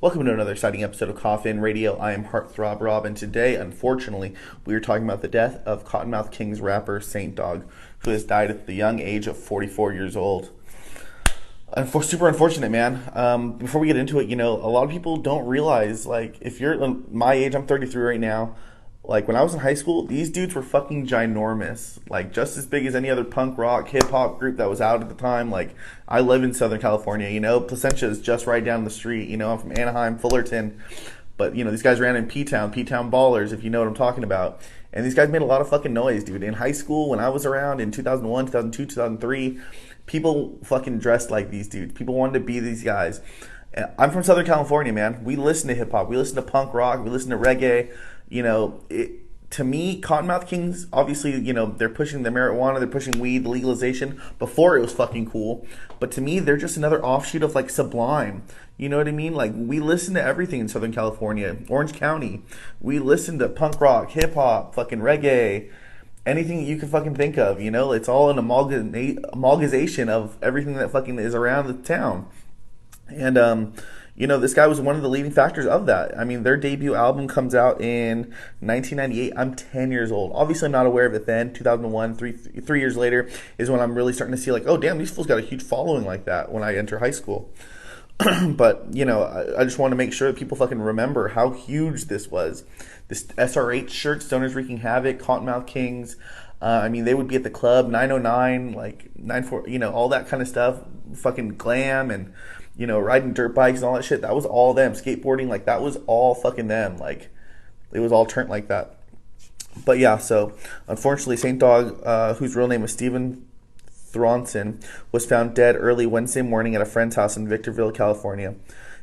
Welcome to another exciting episode of Koffin Radio. I am Heartthrob Rob, and today, unfortunately, we are talking about the death of Cottonmouth Kings rapper Saint Dog, who has died at the young age of 44 years old. Super unfortunate, man. Before we get into it, a lot of people don't realize, if you're my age, I'm 33 right now. When I was in high school, these dudes were fucking ginormous. Just as big as any other punk rock, hip-hop group that was out at the time. I live in Southern California, Placentia is just right down the street. I'm from Anaheim, Fullerton. But, these guys ran in P-Town Ballers, if you know what I'm talking about. And these guys made a lot of fucking noise, dude. In high school, when I was around in 2001, 2002, 2003, people fucking dressed like these dudes. People wanted to be these guys. I'm from Southern California, man. We listen to hip-hop. We listen to punk rock. We listen to reggae. To me, Cottonmouth Kings, obviously, they're pushing the marijuana, they're pushing weed, legalization, before it was fucking cool. But to me, they're just another offshoot of, Sublime. You know what I mean? We listen to everything in Southern California, Orange County. We listen to punk rock, hip-hop, fucking reggae, anything you can fucking think of, It's all an amalgamation of everything that fucking is around the town. And, this guy was one of the leading factors of that. I mean, their debut album comes out in 1998. I'm 10 years old. Obviously, I'm not aware of it then. 2001, three years later, is when I'm really starting to see, oh, damn, these fools got a huge following like that when I enter high school. But, I just want to make sure that people fucking remember how huge this was. This SRH shirt, Stoners Wreaking Havoc, Cottonmouth Kings. They would be at the club, 909, 94, all that kind of stuff. Fucking glam and, riding dirt bikes and all that shit. That was all them. Skateboarding, that was all fucking them. It was all turned like that. But yeah, so unfortunately, Saint Dog, whose real name was Stephen Thronson, was found dead early Wednesday morning at a friend's house in Victorville, California.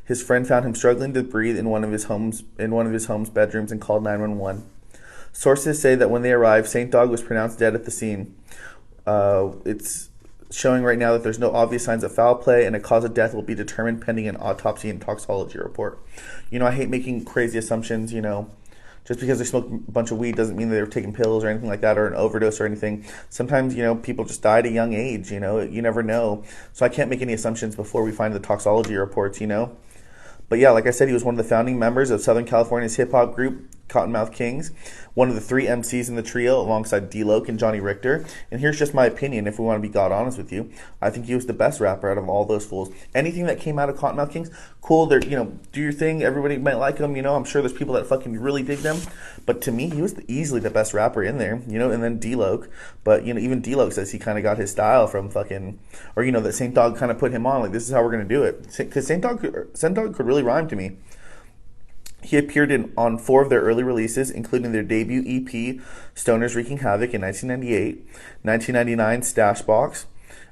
His friend found him struggling to breathe in one of his home's bedrooms and called 911. Sources say that when they arrived, Saint Dog was pronounced dead at the scene. It's showing right now that there's no obvious signs of foul play, and a cause of death will be determined pending an autopsy and toxicology report. I hate making crazy assumptions, just because they smoke a bunch of weed doesn't mean they were taking pills or anything like that, or an overdose or anything. Sometimes, people just die at a young age, you never know. So I can't make any assumptions before we find the toxicology reports, But yeah, like I said, he was one of the founding members of Southern California's hip-hop group, Cottonmouth Kings, one of the three MCs in the trio alongside d-loc and Johnny Richter. And here's just my opinion, if we want to be God honest with you. I think he was the best rapper out of all those fools. Anything that came out of Cottonmouth Kings, cool, they're, do your thing, everybody might like them, I'm sure there's people that fucking really dig them. But to me, he was easily the best rapper in there, and then d-loc. But, even d-loc says he kind of got his style from fucking, or, that Saint Dog kind of put him on, this is how we're going to do it. Because Saint Dog could really rhyme to me. He appeared on 4 of their early releases, including their debut EP, Stoners Wreaking Havoc in 1998, 1999 Stash Box,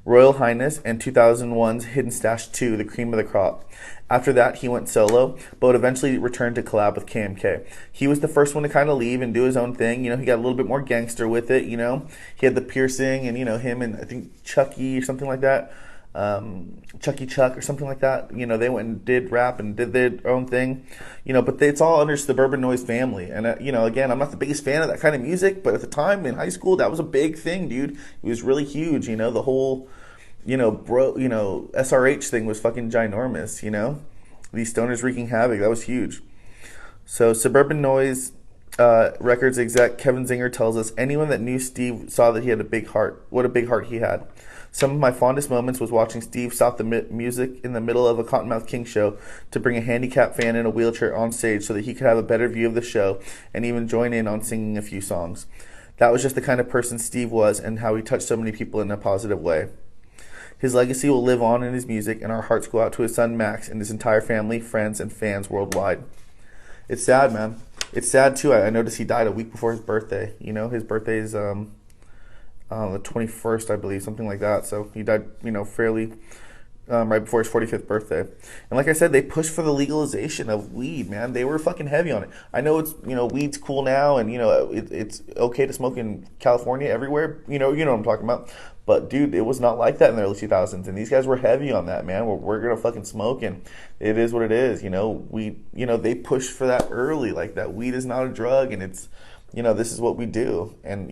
Royal Highness, and 2001's Hidden Stash 2, The Cream of the Crop. After that, he went solo, but eventually returned to collab with KMK. He was the first one to kind of leave and do his own thing. He got a little bit more gangster with it, He had the piercing and, him and I think Chucky or something like that. Chucky Chuck or something like that. They went and did rap and did their own thing, but it's all under Suburban Noise family. And, again, I'm not the biggest fan of that kind of music, but at the time in high school, that was a big thing, dude. It was really huge, the whole, SRH thing was fucking ginormous, These Stoners Wreaking Havoc, that was huge. So Suburban Noise Records exec Kevin Zinger tells us, anyone that knew Steve saw that he had a big heart. What a big heart he had. Some of my fondest moments was watching Steve stop the music in the middle of a Cottonmouth King show to bring a handicapped fan in a wheelchair on stage so that he could have a better view of the show and even join in on singing a few songs. That was just the kind of person Steve was and how he touched so many people in a positive way. His legacy will live on in his music, and our hearts go out to his son Max and his entire family, friends, and fans worldwide. It's sad, man. It's sad, too. I noticed he died a week before his birthday. His birthday is the 21st, I believe, something like that. So he died, fairly right before his 45th birthday. And like I said, they pushed for the legalization of weed, man. They were fucking heavy on it. I know it's, weed's cool now, and, it's okay to smoke in California everywhere. You know what I'm talking about. But, dude, it was not like that in the early 2000s. And these guys were heavy on that, man. We're going to fucking smoke, and it is what it is. They pushed for that early. That weed is not a drug, and it's, this is what we do. And,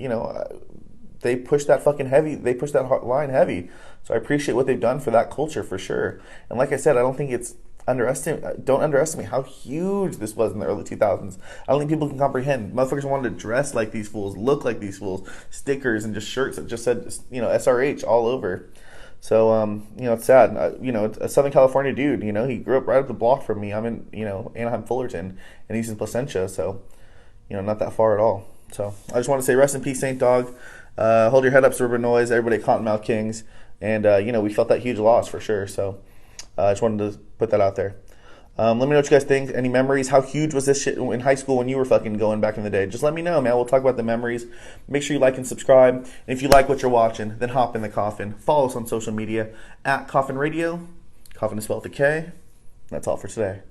they push that fucking heavy. They push that line heavy. So I appreciate what they've done for that culture for sure. And like I said, I don't think it's don't underestimate how huge this was in the early 2000s. I don't think people can comprehend. Motherfuckers wanted to dress like these fools, look like these fools, stickers and just shirts that just said, SRH all over. So, it's sad. It's a Southern California dude, he grew up right up the block from me. I'm in, Anaheim, Fullerton, and he's in Placentia, so, not that far at all. So, I just want to say rest in peace, Saint Dog. Hold your head up, Suburban Noise, everybody at Cottonmouth Kings. And, we felt that huge loss for sure. So, I just wanted to put that out there. Let me know what you guys think. Any memories? How huge was this shit in high school when you were fucking going back in the day? Just let me know, man. We'll talk about the memories. Make sure you like and subscribe. And if you like what you're watching, then hop in the Koffin. Follow us on social media at Koffin Radio. Koffin is spelled with a K. That's all for today.